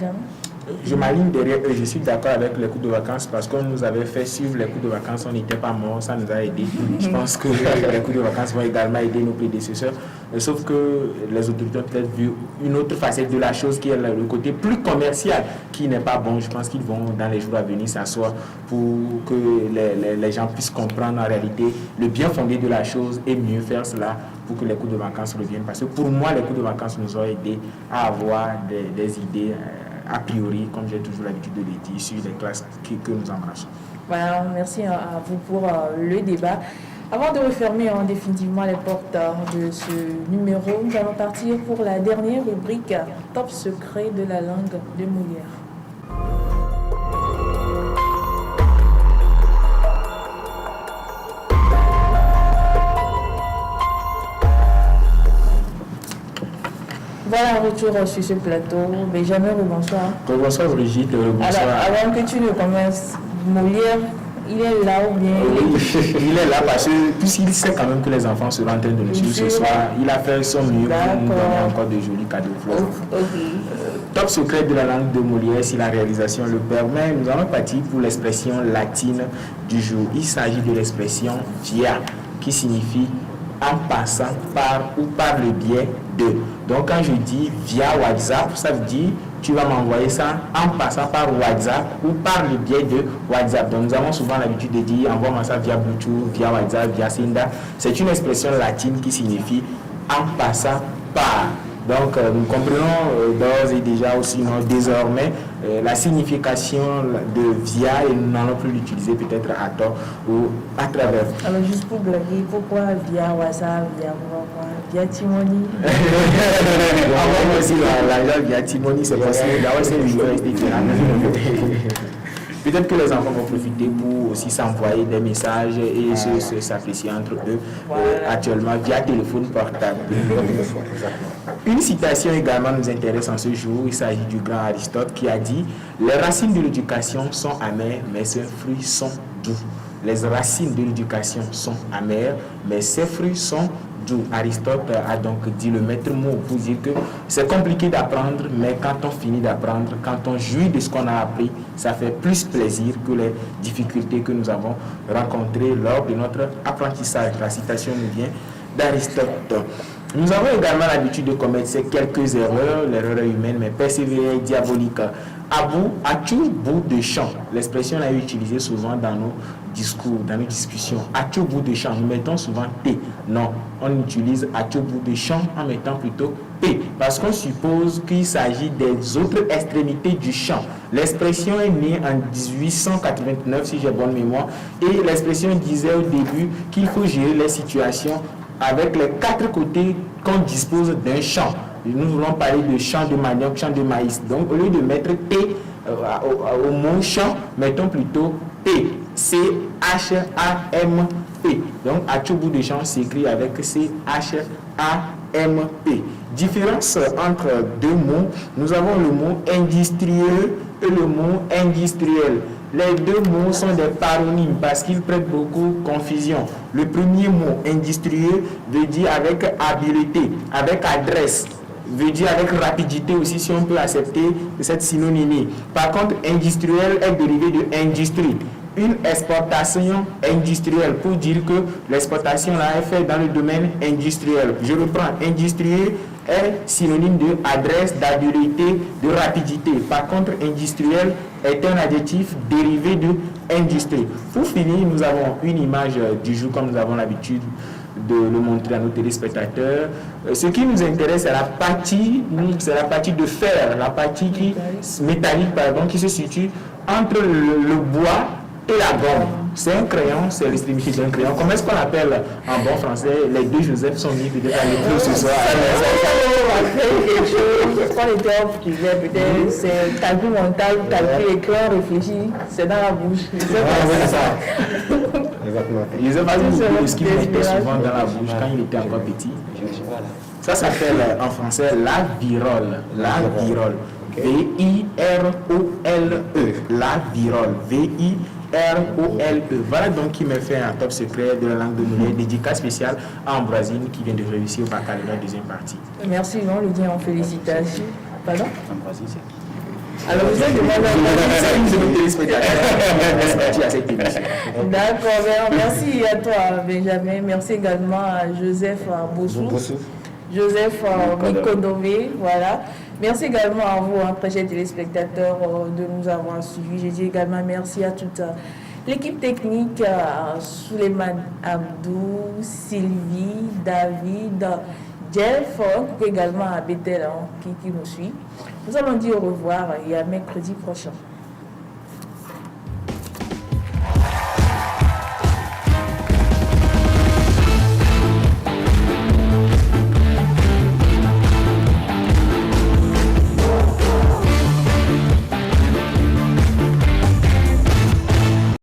Je m'aligne derrière eux, je suis d'accord avec les cours de vacances parce qu'on nous avait fait suivre les cours de vacances, on n'était pas morts, ça nous a aidé. Je pense que les cours de vacances vont également aider nos prédécesseurs, sauf que les autorités ont peut-être vu une autre facette de la chose qui est le côté plus commercial, qui n'est pas bon. Je pense qu'ils vont dans les jours à venir s'asseoir pour que les gens puissent comprendre en réalité le bien fondé de la chose et mieux faire cela pour que les cours de vacances reviennent. Parce que pour moi, les cours de vacances nous ont aidé à avoir des idées a priori, comme j'ai toujours l'habitude de le dire, sur les classes que nous embrassons.
Voilà, merci à vous pour le débat. Avant de refermer définitivement les portes de ce numéro, nous allons partir pour la dernière rubrique, Top secret de la langue de Molière. Voilà, retour sur ce plateau. Benjamin, bonsoir.
Bonsoir Brigitte, bonsoir.
Alors, avant que tu ne commences, Molière, il est là ou bien
il est là parce que puisqu'il sait quand même que les enfants seront en train de le suivre ce soir, il a fait son mieux pour nous donner encore de jolis cadeaux. Top secret de la langue de Molière, si la réalisation le permet, nous allons partir pour l'expression latine du jour. Il s'agit de l'expression via, qui signifie en passant par ou par le biais de. Donc quand je dis via WhatsApp, ça veut dire tu vas m'envoyer ça en passant par WhatsApp ou par le biais de WhatsApp. Donc nous avons souvent l'habitude de dire envoie-moi ça via Bluetooth, via WhatsApp, via Senda. C'est une expression latine qui signifie en passant par. Donc nous comprenons d'ores et déjà aussi désormais la signification de via et nous n'allons plus l'utiliser peut-être à tort ou à travers.
Alors juste pour blaguer, pourquoi via WhatsApp, via Timoni?
Envoie-moi aussi l'argent via Timoni, c'est possible. D'ailleurs c'est l'université. Peut-être que les enfants vont profiter pour aussi s'envoyer des messages et s'apprécier entre eux actuellement via téléphone portable. Une citation également nous intéresse en ce jour. Il s'agit du grand Aristote qui a dit « Les racines de l'éducation sont amères, mais ses fruits sont doux. » Les racines de l'éducation sont amères, mais ses fruits sont doux. Aristote a donc dit le maître mot pour dire que c'est compliqué d'apprendre, mais quand on finit d'apprendre, quand on jouit de ce qu'on a appris, ça fait plus plaisir que les difficultés que nous avons rencontrées lors de notre apprentissage. La citation nous vient d'Aristote. Nous avons également l'habitude de commettre ces quelques erreurs, l'erreur est humaine, mais persévérer est diabolique. As-tu bout de champ? L'expression on l'a utilisée souvent dans nos discours, dans nos discussions. As-tu bout de champ? Nous mettons souvent T. Non, on utilise as-tu bout de champ en mettant plutôt P. Parce qu'on suppose qu'il s'agit des autres extrémités du champ. L'expression est née en 1889, si j'ai bonne mémoire, et l'expression disait au début qu'il faut gérer les situations avec les quatre côtés qu'on dispose d'un champ. Nous voulons parler de champ de manioc, champ de maïs. Donc, au lieu de mettre T au mot champ, mettons plutôt P. C-H-A-M-P. Donc, à tout bout de champ s'écrit avec C-H-A-M-P. Différence entre deux mots, nous avons le mot industrieux et le mot industriel. Les deux mots sont des paronymes parce qu'ils prêtent beaucoup confusion. Le premier mot, industrieux, veut dire avec habileté, avec adresse, veut dire avec rapidité aussi, si on peut accepter cette synonymie. Par contre, industriel est dérivé de industrie. Une exportation industrielle pour dire que l'exportation là est faite dans le domaine industriel. Je reprends, industrieux est synonyme de adresse, d'habileté, de rapidité. Par contre, industriel est un adjectif dérivé de industrie. Pour finir, nous avons une image du jour comme nous avons l'habitude de le montrer à nos téléspectateurs. Ce qui nous intéresse, c'est la partie de fer, la partie métallique, pardon, qui se situe entre le bois et la gomme. C'est un crayon, c'est l'extrémité d'un crayon. Comment est-ce qu'on appelle en bon français? Les deux Joseph sont mis peut-être à l'école ce soir.
On était en privé, peut-être c'est calcul mental, calcul écran, réfléchi, c'est dans la bouche.
C'est ça. Exactement.
Joseph a dit beaucoup de ce qu'il mettait souvent dans la bouche quand il était encore petit. Ça s'appelle en français la virole. La virole. V-I-R-O-L-E. La virole. V-I-R-O-L-E. Voilà donc qui me fait un top secret de la langue de Moulin, dédicace spéciale à Ambroisine qui vient de réussir au baccalauréat deuxième partie.
Merci, on le dit en félicitations. Pardon?
Ambroisine, c'est...
Alors vous êtes demandé à D'accord, merci à toi Benjamin, merci également à Joseph Bossou. Joseph Mikodové, voilà. Merci également à vous, très chers téléspectateurs, de nous avoir suivis. Je dis également merci à toute l'équipe technique, Souleymane Abdou, Sylvie, David, Jeff, également à Bethel qui nous suit. Nous allons dire au revoir et à mercredi prochain.